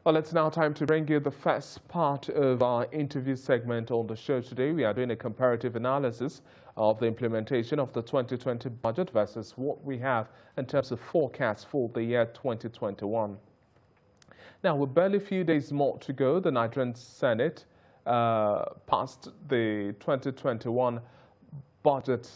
Well, it's now time to bring you the first part of our interview segment on the show today. We are doing a comparative analysis of the implementation of the 2020 budget versus what we have in terms of forecasts for the year 2021. Now, with barely a few days more to go, the Nigerian Senate passed the 2021 budget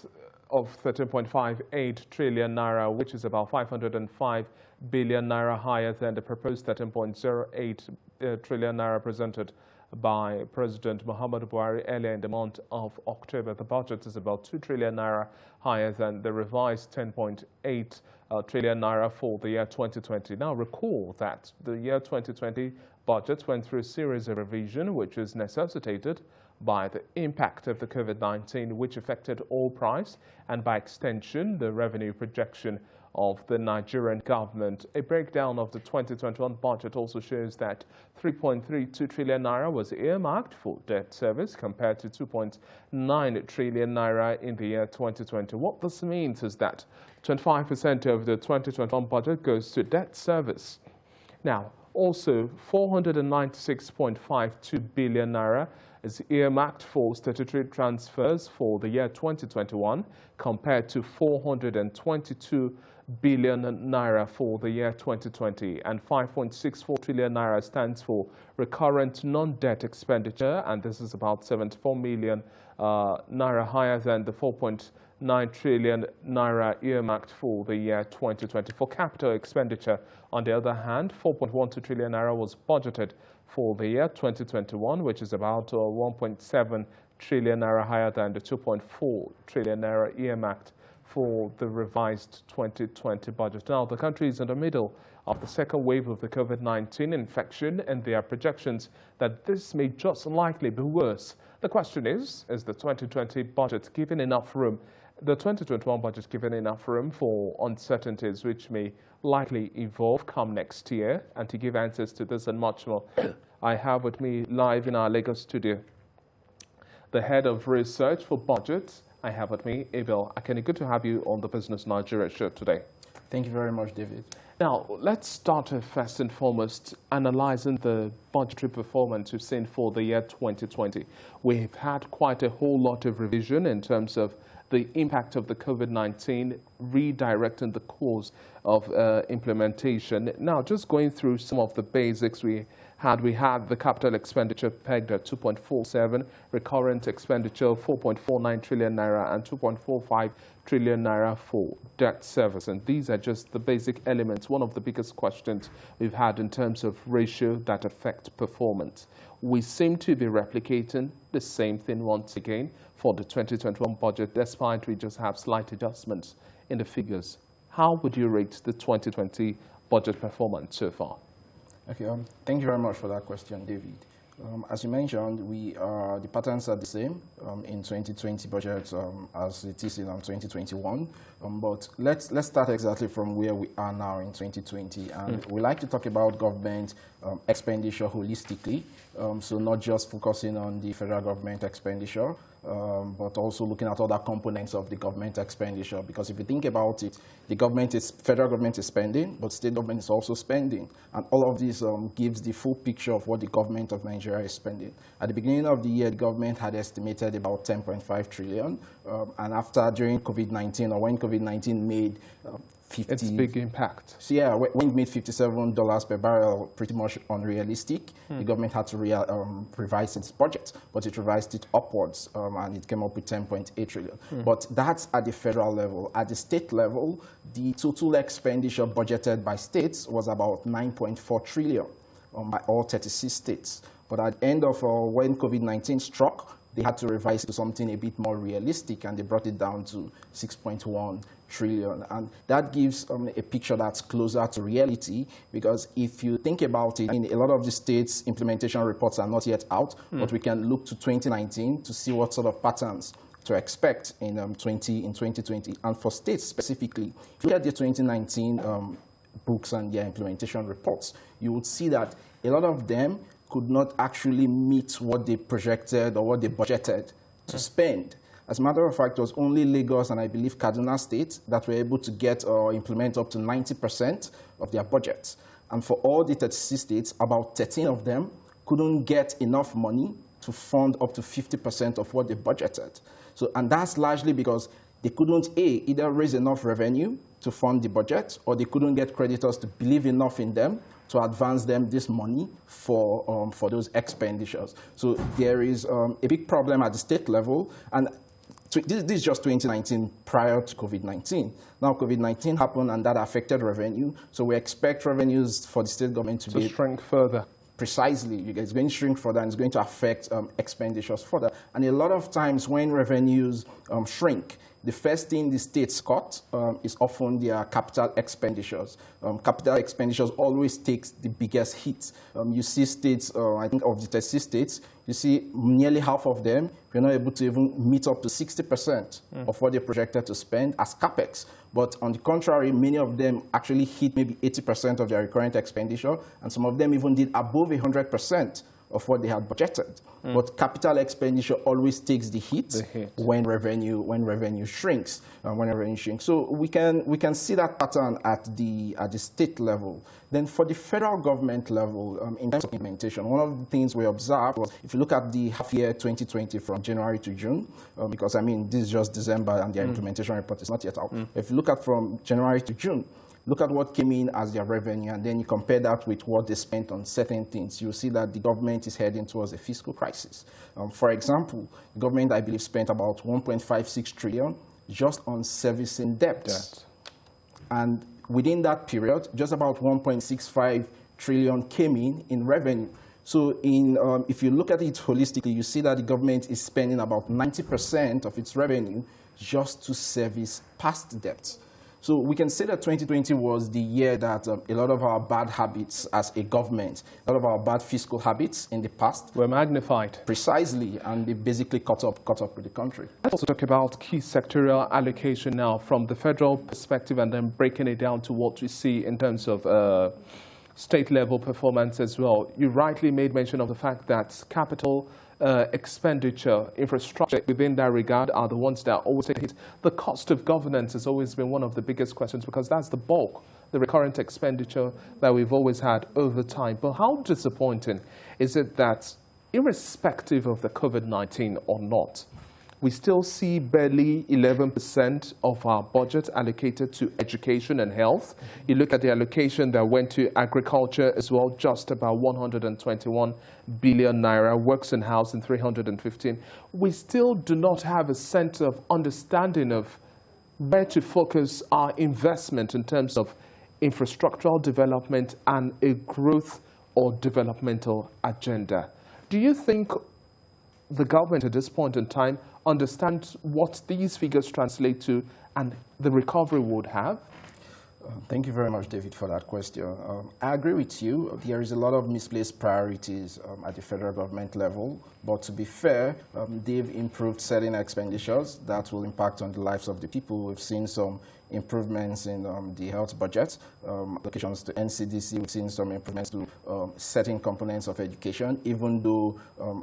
of 13.58 trillion naira, which is about 505 billion naira higher than the proposed 13.08 trillion naira presented by President Muhammadu Buhari earlier in the month of October. The budget is about 2 trillion naira higher than the revised 10.8 trillion naira for the year 2020. Now, recall that the year 2020 budget went through a series of revisions, which was necessitated by the impact of the COVID-19, which affected oil price and by extension the revenue projection of the Nigerian government. A breakdown of the 2021 budget also shows that 3.32 trillion naira was earmarked for debt service compared to 2.9 trillion naira in the year 2020. What this means is that 25% of the 2021 budget goes to debt service. Now, also 496.52 billion naira is earmarked for statutory transfers for the year 2021 compared to 422 billion naira for the year 2020, and 5.64 trillion naira stands for recurrent non-debt expenditure, and this is about 74 million naira higher than the 4.9 trillion naira earmarked for the year 2020. For capital expenditure, on the other hand, 4.12 trillion naira was budgeted for the year 2021, which is about 1.7 trillion naira higher than the 2.4 trillion naira earmarked for the revised 2020 budget. Now, the country is in the middle of the second wave of the COVID-19 infection, and there are projections that this may just likely be worse. The question is the 2020 budget given enough room? The 2021 budget given enough room for uncertainties which may likely evolve come next year? And to give answers to this and much more, I have with me live in our Lagos studio the head of research for budgets. I have with me Abel Akeni. Good to have you on the Business Nigeria show today. Thank you very much, David. Now, let's start first and foremost analyzing the budgetary performance we've seen for the year 2020. We've had quite a whole lot of revision in terms of the impact of the COVID-19, redirecting the course of implementation. Now, just going through some of the basics we had the capital expenditure pegged at 2.47, recurrent expenditure 4.49 trillion naira, and 2.45 trillion naira for debt service. And these are just the basic elements. One of the biggest questions we've had in terms of ratio that affect performance. We seem to be replicating the same thing once again for the 2021 budget, despite we just have slight adjustments in the figures. How would you rate the 2020 budget performance so far? Okay, thank you very much for that question, David. As you mentioned, the patterns are the same in 2020 budget as it is in 2021. But let's start exactly from where we are now in 2020. And we like to talk about government expenditure holistically. So not just focusing on the federal government expenditure, but also looking at other components of the government expenditure. Because if you think about it, federal government is spending, but state government is also spending. And all of this gives the full picture of what the government of Nigeria is spending. At the beginning of the year, the government had estimated about 10.5 trillion. And during COVID-19, or when COVID-19 made it's a big impact. So yeah, when it made $57 per barrel pretty much unrealistic, the government had to revise its budget, but it revised it upwards and it came up with 10.8 trillion. But that's at the federal level. At the state level, the total expenditure budgeted by states was about 9.4 trillion by all 36 states. But at the end of when COVID-19 struck, they had to revise it to something a bit more realistic, and they brought it down to 6.1 trillion. And that gives a picture that's closer to reality, because if you think about it, in a lot of the states, implementation reports are not yet out, but we can look to 2019 to see what sort of patterns to expect in 2020. And for states specifically, if you look at the 2019 books and their implementation reports, you would see that a lot of them could not actually meet what they projected or what they budgeted to spend. As a matter of fact, it was only Lagos and I believe Kaduna State that were able to get or implement up to 90% of their budgets. And for all the 36 states, about 13 of them couldn't get enough money to fund up to 50% of what they budgeted. So, and that's largely because they couldn't, either raise enough revenue to fund the budget, or they couldn't get creditors to believe enough in them to advance them this money for those expenditures. So there is a big problem at the state level, and this is just 2019 prior to COVID-19. Now COVID-19 happened and that affected revenue, so we expect revenues for the state government to shrink further. Precisely, it's going to shrink further and it's going to affect expenditures further. And a lot of times when revenues shrink, the first thing the states cut is often their capital expenditures. Capital expenditures always takes the biggest hit. You see states, I think of the 36 states, you see nearly half of them, we're not able to even meet up to 60% of what they projected to spend as capex. But on the contrary, many of them actually hit maybe 80% of their recurrent expenditure, and some of them even did above 100% of what they had budgeted. But capital expenditure always takes the hit, when revenue shrinks. So we can see that pattern at the state level. Then for the federal government level, in terms of implementation, one of the things we observed was, if you look at the half year 2020 from January to June, because I mean this is just December and their implementation report is not yet out. If you look at from January to June, look at what came in as their revenue, and then you compare that with what they spent on certain things. You'll see that the government is heading towards a fiscal crisis. For example, the government, I believe, spent about 1.56 trillion just on servicing debts. And within that period, just about 1.65 trillion came in revenue. So if you look at it holistically, you see that the government is spending about 90% of its revenue just to service past debts. So we can say that 2020 was the year that a lot of our bad habits as a government, a lot of our bad fiscal habits in the past were magnified. Precisely, and they basically caught up with the country. Let's also talk about key sectorial allocation now from the federal perspective, and then breaking it down to what we see in terms of state level performance as well. You rightly made mention of the fact that capital expenditure, infrastructure within that regard are the ones that always take hit. The cost of governance has always been one of the biggest questions, because that's the bulk, the recurrent expenditure that we've always had over time. But how disappointing is it that, irrespective of the COVID-19 or not, we still see barely 11% of our budget allocated to education and health. You look at the allocation that went to agriculture as well, just about 121 billion naira, works and housing 315. We still do not have a sense of understanding of where to focus our investment in terms of infrastructural development and a growth or developmental agenda. Do you think the government at this point in time understands what these figures translate to and the recovery would have? Thank you very much, David, for that question. I agree with you. There is a lot of misplaced priorities at the federal government level, but to be fair, they've improved certain expenditures that will impact on the lives of the people. We've seen some improvements in the health budget, allocations to NCDC. We've seen some improvements to certain components of education, even though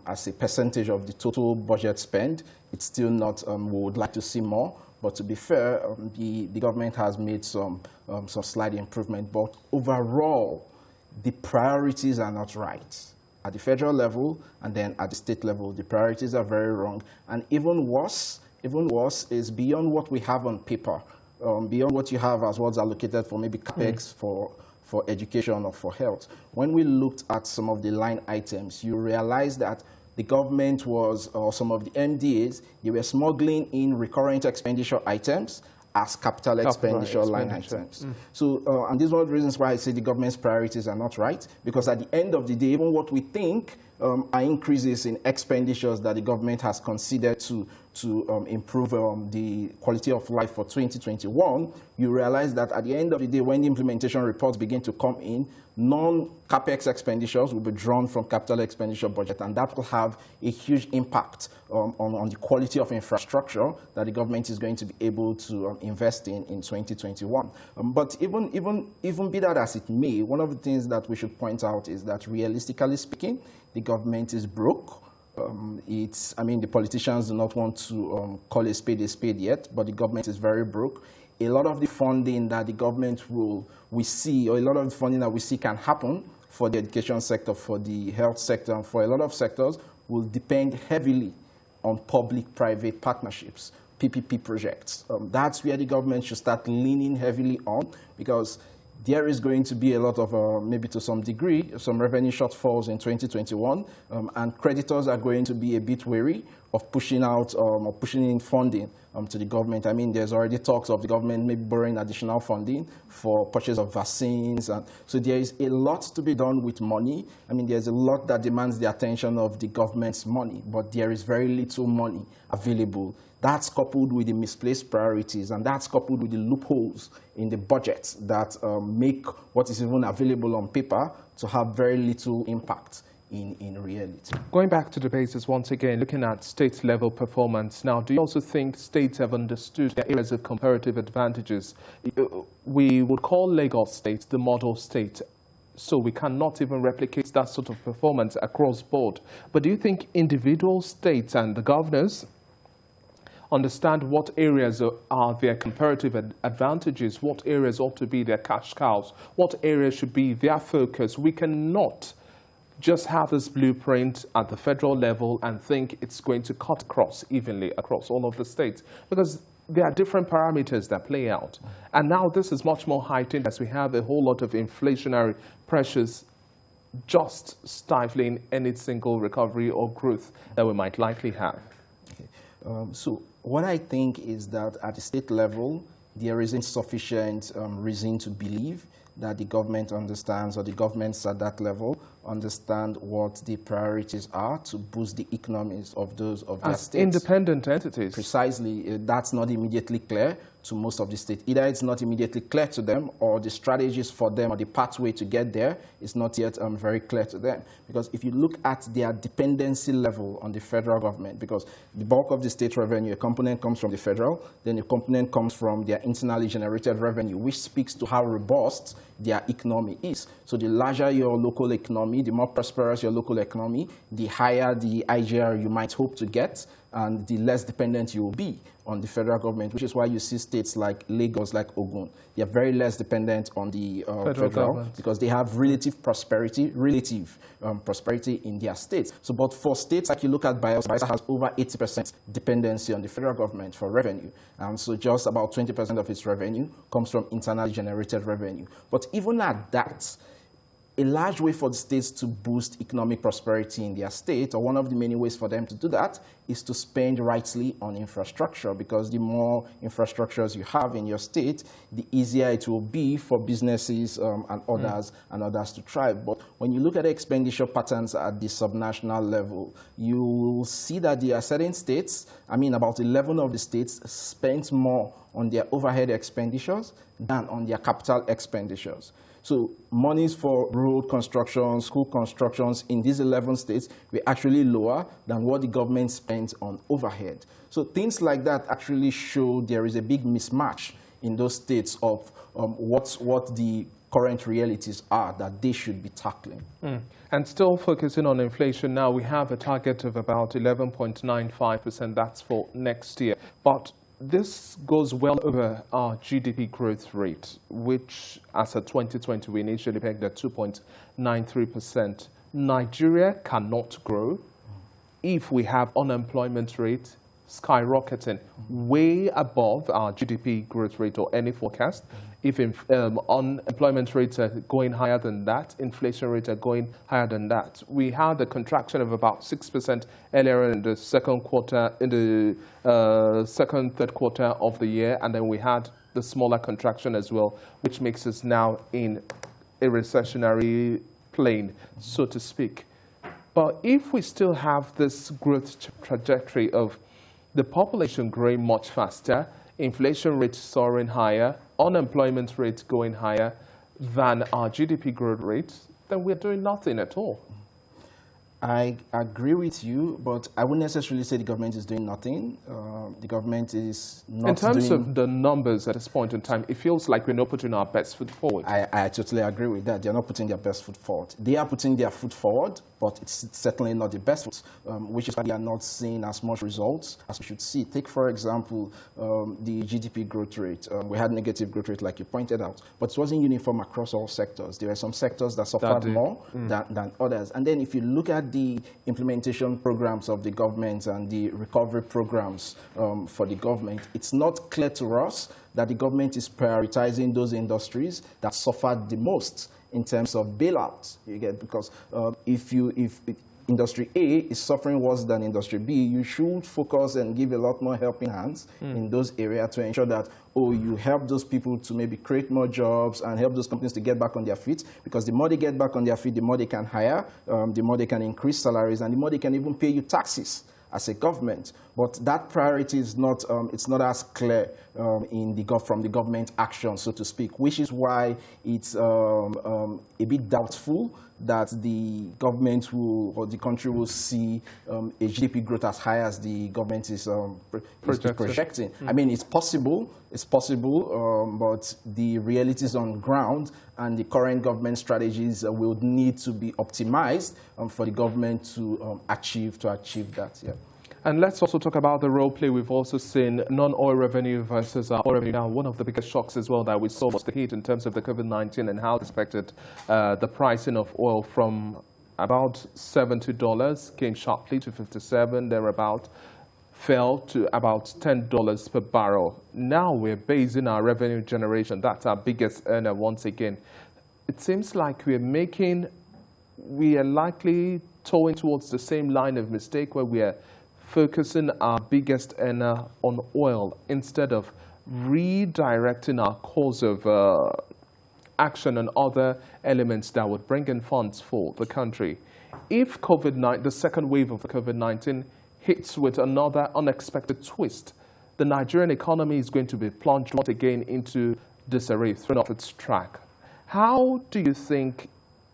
as a percentage of the total budget spend, it's still not, we would like to see more. But to be fair, the government has made some slight improvement. But overall, the priorities are not right. At the federal level and then at the state level, the priorities are very wrong. And even worse is beyond what we have on paper, beyond what you have as what's allocated for maybe capex for education or for health. When we looked at some of the line items, you realize that the government was, or some of the MDAs, they were smuggling in recurrent expenditure items as capital expenditure line items. So, and this is one of the reasons why I say the government's priorities are not right, because at the end of the day, even what we think are increases in expenditures that the government has considered to improve the quality of life for 2021, you realize that at the end of the day, when the implementation reports begin to come in, non-capex expenditures will be drawn from capital expenditure budget, and that will have a huge impact on the quality of infrastructure that the government is going to be able to invest in 2021. But even be that as it may, one of the things that we should point out is that realistically speaking, the government is broke. I mean, the politicians do not want to call a spade yet, but the government is very broke. a lot of the funding that the government we see, or a lot of the funding that we see can happen for the education sector, for the health sector, and for a lot of sectors will depend heavily on public-private partnerships, PPP projects. That's where the government should start leaning heavily on, because there is going to be a lot of, maybe to some degree, some revenue shortfalls in 2021, and creditors are going to be a bit wary of pushing out or pushing in funding to the government. I mean, there's already talks of the government maybe borrowing additional funding for purchase of vaccines. And so there is a lot to be done with money. I mean, there's a lot that demands the attention of the government's money, but there is very little money available. That's coupled with the misplaced priorities, and that's coupled with the loopholes in the budget that make what is even available on paper to have very little impact in reality. Going back to the basis once again, looking at state level performance now, do you also think states have understood their areas of comparative advantages? We would call Lagos State the model state, so we cannot even replicate that sort of performance across board. But do you think individual states and the governors understand what areas are their comparative advantages, what areas ought to be their cash cows, what areas should be their focus? We cannot just have this blueprint at the federal level and think it's going to cut across evenly across all of the states, because there are different parameters that play out. And now this is much more heightened as we have a whole lot of inflationary pressures just stifling any single recovery or growth that we might likely have. Okay. So what I think is that at the state level, there isn't sufficient reason to believe that the government understands, or the governments at that level understand what the priorities are to boost the economies of those of their states. Independent entities. Precisely, that's not immediately clear to most of the states. Either it's not immediately clear to them, or the strategies for them or the pathway to get there is not yet very clear to them. Because if you look at their dependency level on the federal government, because the bulk of the state revenue, a component comes from the federal, then a component comes from their internally generated revenue, which speaks to how robust their economy is. So the larger your local economy, the more prosperous your local economy, the higher the IGR you might hope to get, and the less dependent you will be on the federal government, which is why you see states like Lagos, like Ogun, they are very less dependent on the federal because they have relative prosperity in their states. So, but for states like you look at Bayelsa has over 80% dependency on the federal government for revenue. And so just about 20% of its revenue comes from internally generated revenue. But even at that, a large way for the states to boost economic prosperity in their state, or one of the many ways for them to do that, is to spend rightly on infrastructure, because the more infrastructures you have in your state, the easier it will be for businesses and others to thrive. But when you look at the expenditure patterns at the subnational level, you will see that there are certain states, I mean about 11 of the states, spent more on their overhead expenditures than on their capital expenditures. So monies for road construction, school constructions in these 11 states were actually lower than what the government spent on overhead. So things like that actually show there is a big mismatch in those states of what the current realities are that they should be tackling. And still focusing on inflation now, we have a target of about 11.95%. That's for next year. But this goes well over our GDP growth rate, which as of 2020 we initially pegged at 2.93%. Nigeria cannot grow if we have unemployment rate skyrocketing way above our GDP growth rate or any forecast. If unemployment rates are going higher than that, inflation rates are going higher than that. We had a contraction of about 6% earlier in the second quarter, in the third quarter of the year, and then we had the smaller contraction as well, which makes us now in a recessionary plane, so to speak. But if we still have this growth trajectory of the population growing much faster, inflation rates soaring higher, unemployment rates going higher than our GDP growth rate, then we're doing nothing at all. I agree with you, but I wouldn't necessarily say the government is doing nothing. The government is not in terms of the numbers at this point in time, it feels like we're not putting our best foot forward. I totally agree with that. They're not putting their best foot forward. They are putting their foot forward, but it's certainly not the best, which is why we are not seeing as much results as we should see. Take, for example, the GDP growth rate. We had negative growth rate, like you pointed out, but it wasn't uniform across all sectors. There were some sectors that suffered more than others. And then if you look at the implementation programs of the government and the recovery programs for the government, it's not clear to us that the government is prioritizing those industries that suffered the most in terms of bailouts. You get, because if industry A is suffering worse than industry B, you should focus and give a lot more helping hands in those areas to ensure that, you help those people to maybe create more jobs and help those companies to get back on their feet, because the more they get back on their feet, the more they can hire, the more they can increase salaries, and the more they can even pay you taxes as a government. But that priority is not, it's not as clear from the government action, so to speak, which is why it's a bit doubtful that the government will, or the country will see a GDP growth as high as the government is projecting. I mean, it's possible, but the realities on ground and the current government strategies will need to be optimized for the government to achieve that. Yeah. And let's also talk about the role play. We've also seen non-oil revenue versus oil revenue. Now, one of the biggest shocks as well that we saw was the hit in terms of the COVID-19 and how it affected the pricing of oil from about $70, came sharply to 57, thereabout, fell to about $10 per barrel. Now we're basing our revenue generation. That's our biggest earner once again. It seems like we are likely towing towards the same line of mistake where we are focusing our biggest earner on oil instead of redirecting our course of action on other elements that would bring in funds for the country. If the second wave of the COVID-19 hits with another unexpected twist, the Nigerian economy is going to be plunged once again into disarray, thrown off its track. How do you think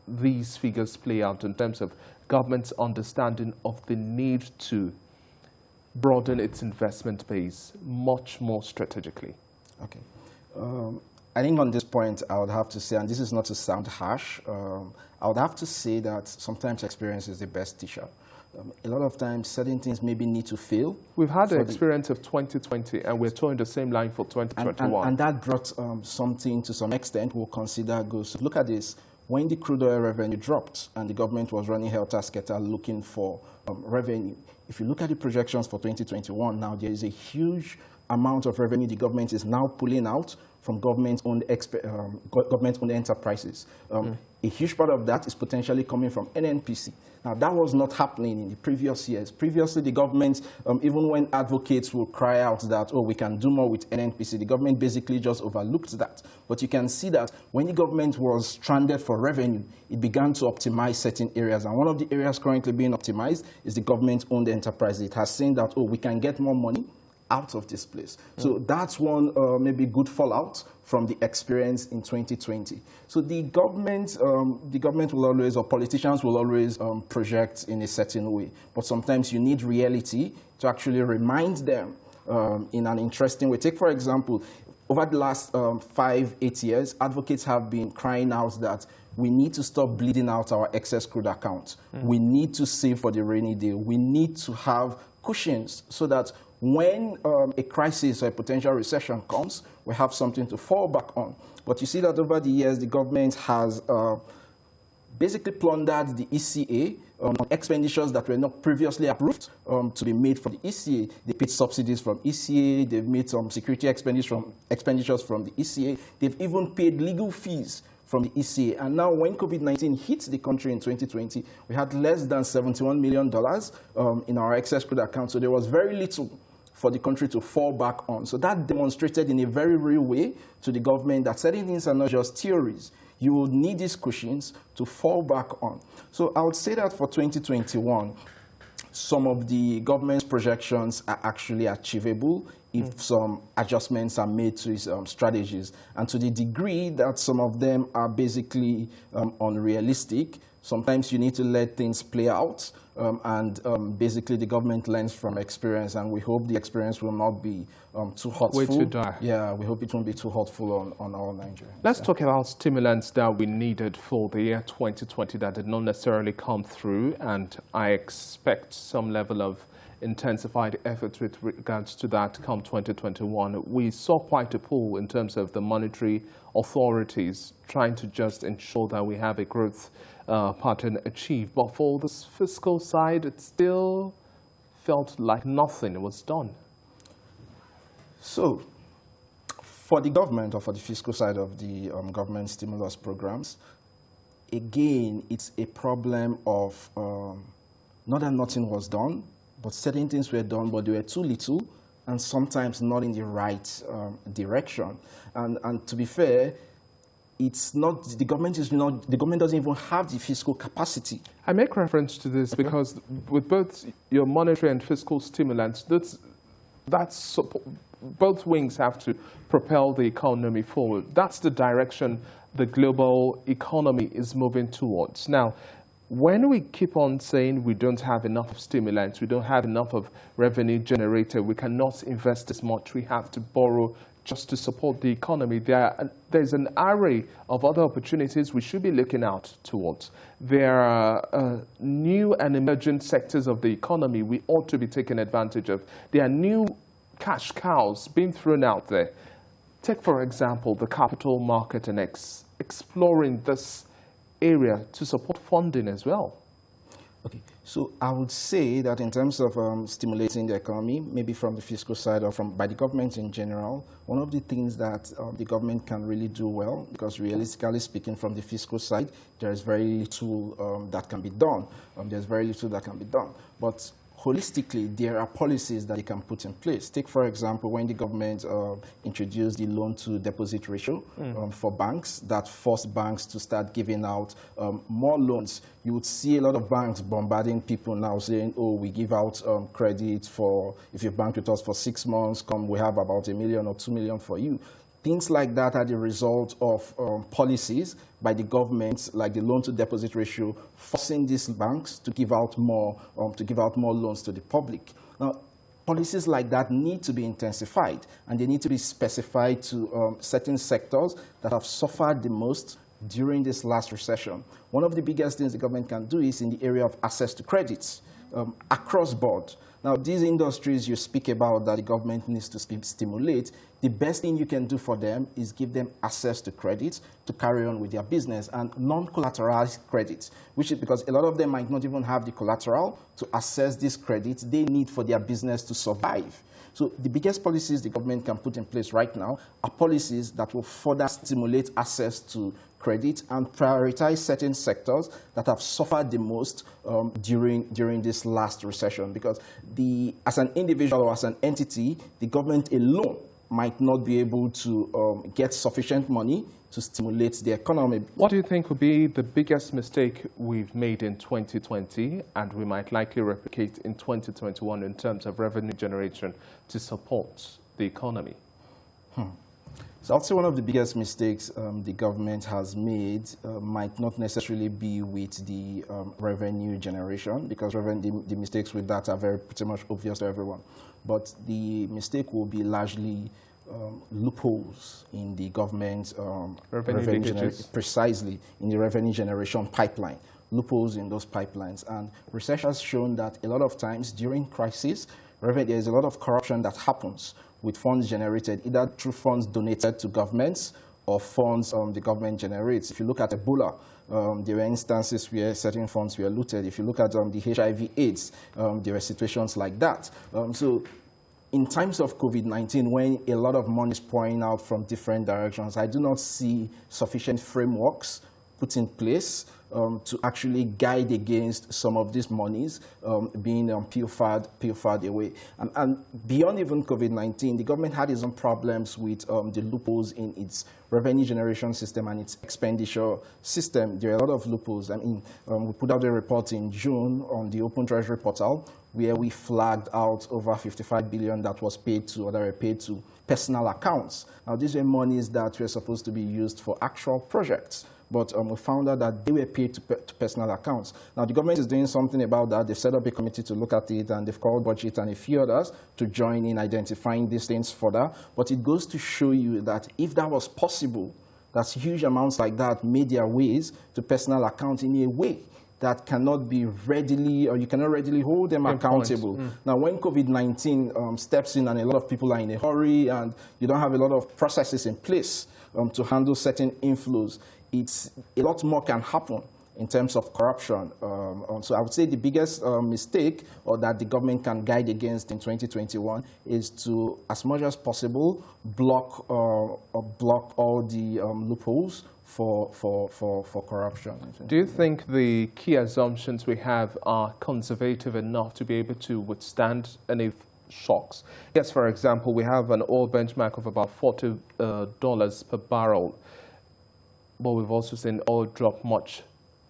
these figures play out in terms of government's understanding of the need to broaden its investment base much more strategically? Okay. I think on this point, I would have to say, and this is not to sound harsh, I would have to say that sometimes experience is the best teacher. A lot of times, certain things maybe need to fail. We've had the experience of 2020, and we're towing the same line for 2021. And that brought something to some extent we'll consider goes. Look at this. When the crude oil revenue dropped and the government was running helter-skelter looking for revenue, if you look at the projections for 2021, now there is a huge amount of revenue the government is now pulling out from government-owned enterprises. A huge part of that is potentially coming from NNPC. Now, that was not happening in the previous years. Previously, the government, even when advocates will cry out that, we can do more with NNPC, the government basically just overlooked that. But you can see that when the government was stranded for revenue, it began to optimize certain areas. And one of the areas currently being optimized is the government-owned enterprise. It has seen that, we can get more money out of this place. So that's one maybe good fallout from the experience in 2020. So the government will always, or politicians will always project in a certain way. But sometimes you need reality to actually remind them in an interesting way. Take, for example, over the last 5-8 years, advocates have been crying out that we need to stop bleeding out our excess crude accounts. We need to save for the rainy day. We need to have cushions so that when a crisis or a potential recession comes, we have something to fall back on. But you see that over the years, the government has basically plundered the ECA on expenditures that were not previously approved to be made for the ECA. They paid subsidies from ECA. They've made some security expenditures from the ECA. They've even paid legal fees from the ECA. And now when COVID-19 hit the country in 2020, we had less than $71 million in our excess crude account. So there was very little for the country to fall back on. So that demonstrated in a very real way to the government that certain things are not just theories. You will need these cushions to fall back on. So I would say that for 2021, some of the government's projections are actually achievable if some adjustments are made to its strategies. And to the degree that some of them are basically unrealistic, Sometimes you need to let things play out, basically the government learns from experience, and we hope the experience will not be too hurtful. Way too dire. Yeah, we hope it won't be too hurtful on all Nigerians. Let's talk about stimulants that we needed for the year 2020 that did not necessarily come through, and I expect some level of intensified effort with regards to that come 2021. We saw quite a pull in terms of the monetary authorities trying to just ensure that we have a growth pattern achieved. But for this fiscal side, it still felt like nothing was done. So, for the government, or for the fiscal side of the government stimulus programs, again, it's a problem of not that nothing was done, but certain things were done, but they were too little, and sometimes not in the right direction. And to be fair, it's not the government doesn't even have the fiscal capacity. I make reference to this because with both your monetary and fiscal stimulants, both wings have to propel the economy forward. That's the direction the global economy is moving towards. Now, when we keep on saying we don't have enough of stimulants, we don't have enough of revenue generator, we cannot invest as much, we have to borrow just to support the economy, there's an array of other opportunities we should be looking out towards. There are new and emerging sectors of the economy we ought to be taking advantage of. There are new cash cows being thrown out there. Take, for example, the capital market and exploring this area to support funding as well. Okay, so I would say that in terms of stimulating the economy, maybe from the fiscal side or by the government in general, one of the things that the government can really do well, because realistically speaking, from the fiscal side, there is very little that can be done. There's very little that can be done. But holistically, there are policies that they can put in place. Take, for example, when the government introduced the loan-to-deposit ratio for banks, that forced banks to start giving out more loans. You would see a lot of banks bombarding people now saying, oh, we give out credit for, if you bank with us for 6 months, we have about $1 million or $2 million for you. Things like that are the result of policies by the government, like the loan-to-deposit ratio, forcing these banks to give out more loans to the public. Now, policies like that need to be intensified, and they need to be specified to certain sectors that have suffered the most during this last recession. One of the biggest things the government can do is in the area of access to credits across board. Now, these industries you speak about that the government needs to stimulate, the best thing you can do for them is give them access to credit to carry on with their business, and non-collateralized credit, which is because a lot of them might not even have the collateral to access these credits they need for their business to survive. So the biggest policies the government can put in place right now are policies that will further stimulate access to credit and prioritize certain sectors that have suffered the most during this last recession. Because as an individual or as an entity, the government alone might not be able to get sufficient money to stimulate the economy. What do you think would be the biggest mistake we've made in 2020 and we might likely replicate in 2021 in terms of revenue generation to support the economy? So I'd say one of the biggest mistakes the government has made might not necessarily be with the revenue generation, because the mistakes with that are pretty much obvious to everyone. But the mistake will be largely loopholes in the government precisely in the revenue generation pipeline. Loopholes in those pipelines. And research has shown that a lot of times during crisis, there is a lot of corruption that happens with funds generated, either through funds donated to governments or funds the government generates. If you look at Ebola, there were instances where certain funds were looted. If you look at the HIV/AIDS, there were situations like that. So in times of COVID-19, when a lot of money is pouring out from different directions, I do not see sufficient frameworks put in place to actually guide against some of these monies being pilfered away. And beyond even COVID-19, the government had its own problems with the loopholes in its revenue generation system and its expenditure system. There are a lot of loopholes. I mean, we put out a report in June on the Open Treasury portal where we flagged out over 55 billion that was paid to, or that were paid to personal accounts. Now, these were monies that were supposed to be used for actual projects, but we found out that they were paid to personal accounts. Now, the government is doing something about that. They've set up a committee to look at it, and they've called Budget and a few others to join in identifying these things further. But it goes to show you that if that was possible, that huge amounts like that made their ways to personal accounts in a way that cannot be readily, or you cannot readily hold them accountable. Now, when COVID-19 steps in and a lot of people are in a hurry and you don't have a lot of processes in place to handle certain inflows, a lot more can happen in terms of corruption. So I would say the biggest mistake or that the government can guide against in 2021 is to, as much as possible, block all the loopholes for corruption. Do you think the key assumptions we have are conservative enough to be able to withstand any shocks? Yes, for example, we have an oil benchmark of about $40 per barrel, but we've also seen oil drop much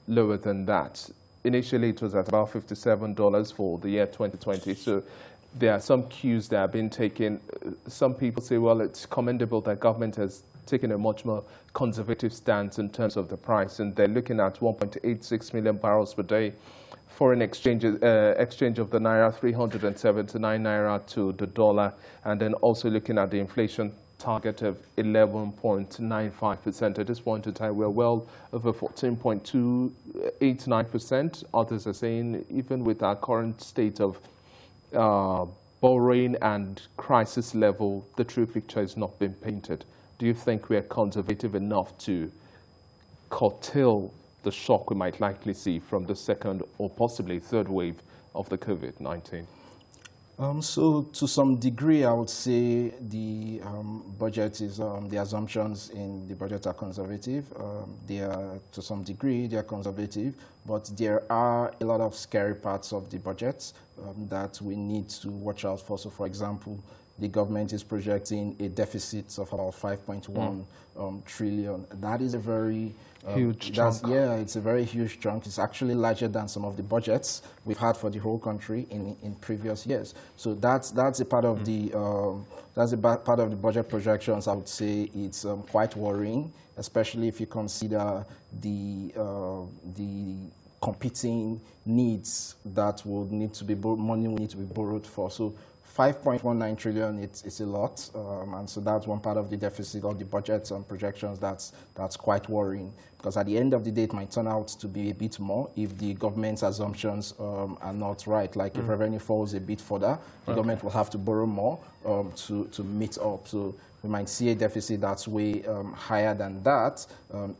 lower than that. Initially, it was at about $57 for the year 2020. So there are some cues that have been taken. Some people say, well, it's commendable that government has taken a much more conservative stance in terms of the price, and they're looking at 1.86 million barrels per day. Foreign exchange of the naira, 379 naira to the dollar, and then also looking at the inflation target of 11.95%. At this point in time, we're well over 14.289%. Others are saying even with our current state of borrowing and crisis level, the true picture has not been painted. Do you think we are conservative enough to curtail the shock we might likely see from the second or possibly third wave of the COVID-19? So to some degree, I would say the budget is, the assumptions in the budget are conservative. To some degree, they are conservative, but there are a lot of scary parts of the budget that we need to watch out for. So for example, the government is projecting a deficit of about 5.1 trillion. That is a very huge chunk. Yeah, it's a very huge chunk. It's actually larger than some of the budgets we've had for the whole country in previous years. So that's a part of the part of the budget projections. I would say it's quite worrying, especially if you consider the competing needs that would need to be money will need to be borrowed for. So 5.19 trillion, it's a lot, and so that's one part of the deficit of the budgets and projections that's quite worrying, because at the end of the day, it might turn out to be a bit more if the government's assumptions are not right. Like if revenue falls a bit further, the government will have to borrow more to meet up. So we might see a deficit that's way higher than that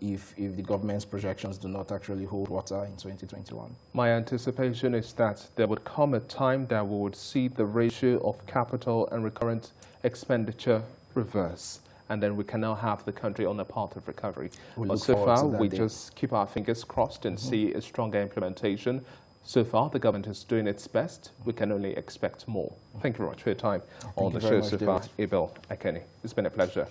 if the government's projections do not actually hold water in 2021. My anticipation is that there would come a time that we would see the ratio of capital and recurrent expenditure reverse, and then we can now have the country on a path of recovery. But so far, we just keep our fingers crossed and see a stronger implementation. So far, the government is doing its best. We can only expect more. Thank you very much for your time on the show so far, Abel Akeni. It's been a pleasure.